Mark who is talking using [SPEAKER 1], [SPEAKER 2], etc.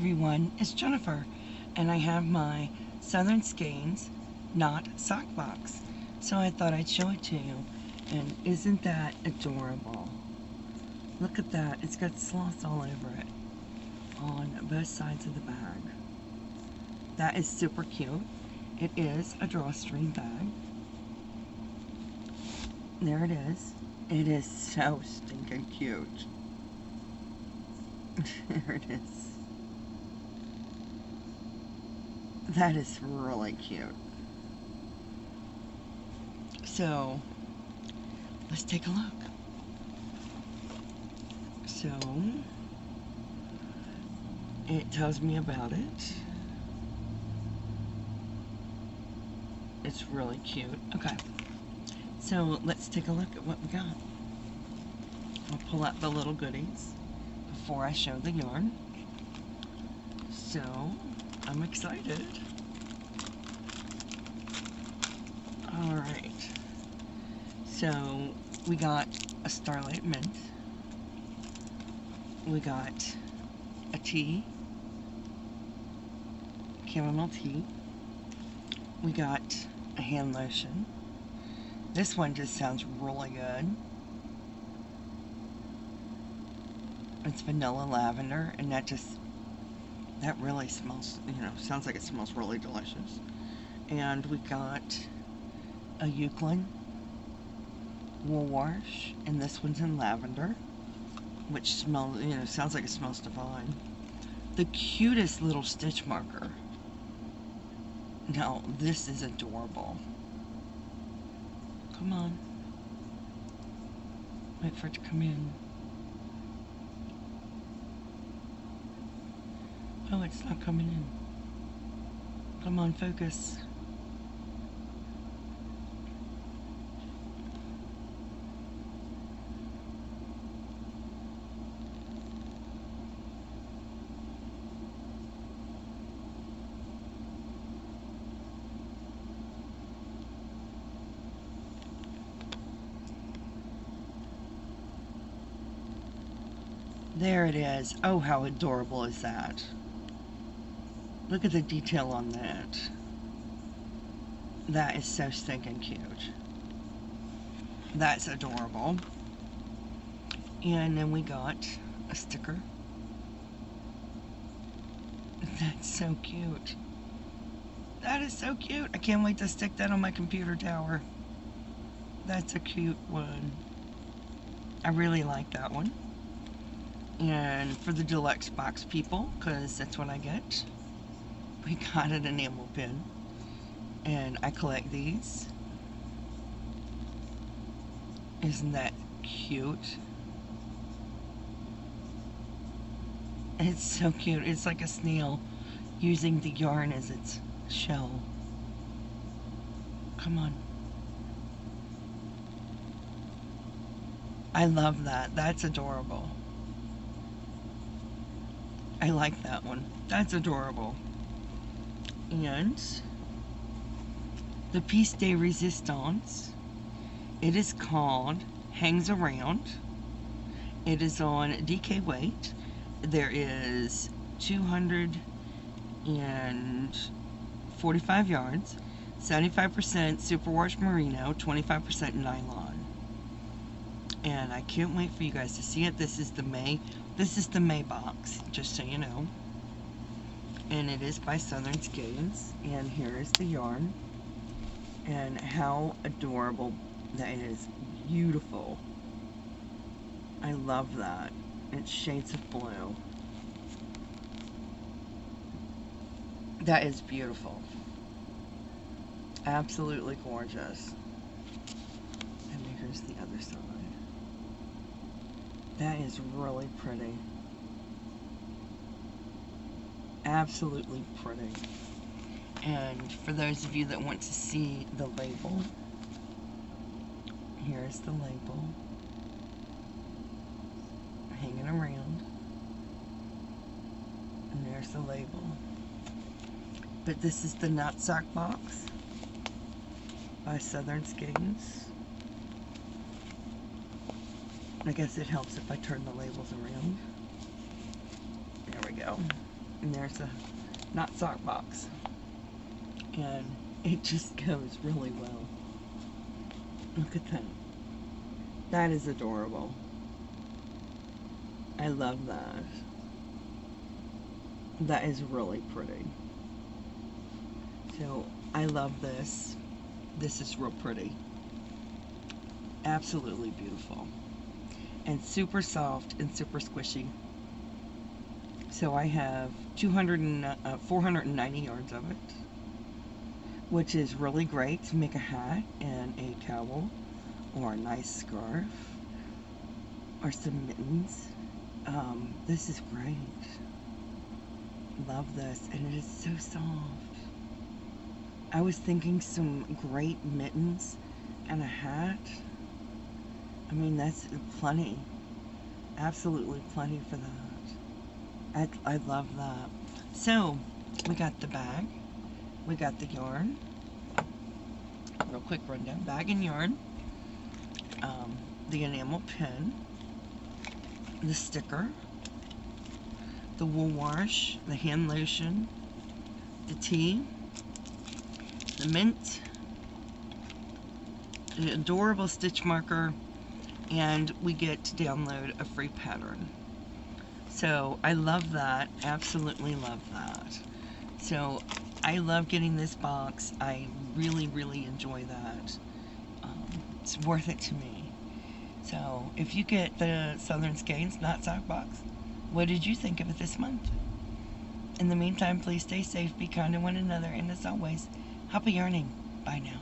[SPEAKER 1] everyone, it's Jennifer, and I have my Southern Skeins knot sock box. So I thought I'd show it to you. And isn't that adorable? Look at that. It's got sloths all over it on both sides of the bag. That is super cute. It is a drawstring bag. There it is. It is so stinking cute. There it is. That is really cute. So, let's take a look. So, it tells me about it. It's really cute. Okay, so let's take a look at what we got. I'll pull out the little goodies before I show the yarn. So, I'm excited. Alright. So, we got a Starlight Mint. We got a tea. Chamomile tea. We got a hand lotion. This one just sounds really good. It's vanilla lavender, and that really smells, sounds like it smells really delicious. And we got a Euclid wool wash, and this one's in lavender, which smells, sounds like it smells divine. The cutest little stitch marker. Now, this is adorable. Come on. Wait for it to come in. Oh, it's not coming in. Come on, focus. There it is. Oh, how adorable is that? Look at the detail on that. That is so stinking cute. That's adorable. And then we got a sticker. That's so cute. That is so cute. I can't wait to stick that on my computer tower. That's a cute one. I really like that one. And for the deluxe box people, because that's what I get, we got an enamel pin, and I collect these. Isn't that cute? It's so cute. It's like a snail using the yarn as its shell. Come on. I love that. That's adorable. I like that one. That's adorable. And the piece de resistance, it is called Hangs Around. It is on DK weight. There is 245 yards, 75% superwash merino, 25% nylon. And I can't wait for you guys to see it. This is the May box, just so you know. And it is by Southern Skeins. And here is the yarn. And how adorable that is. Beautiful. I love that. It's shades of blue. That is beautiful. Absolutely gorgeous. And here's the other side. That is really pretty. Absolutely pretty. And for those of you that want to see the label, here's the label hanging around. And there's the label. But this is the knot sock box by Southern Skeins. I guess it helps if I turn the labels around. There we go. And there's a not sock box. And it just goes really well. Look at that. That is adorable. I love that. That is really pretty. So I love this. This is real pretty. Absolutely beautiful. And super soft and super squishy. So I have 490 yards of it, which is really great to make a hat and a cowl or a nice scarf or some mittens. This is great. Love this, and it is so soft. I was thinking some great mittens and a hat. I mean, that's plenty. Absolutely plenty for that. I love that. So, we got the bag. We got the yarn. Real quick rundown. Bag and yarn. The enamel pin. The sticker. The wool wash, the hand lotion, the tea, the mint, the adorable stitch marker, and we get to download a free pattern. So I love that, absolutely love that. So I love getting this box. I really, really enjoy that. It's worth it to me. So if you get the Southern Skeins Not Sock Box, what did you think of it this month? In the meantime, please stay safe, be kind to one another, and as always, happy yarning. Bye now.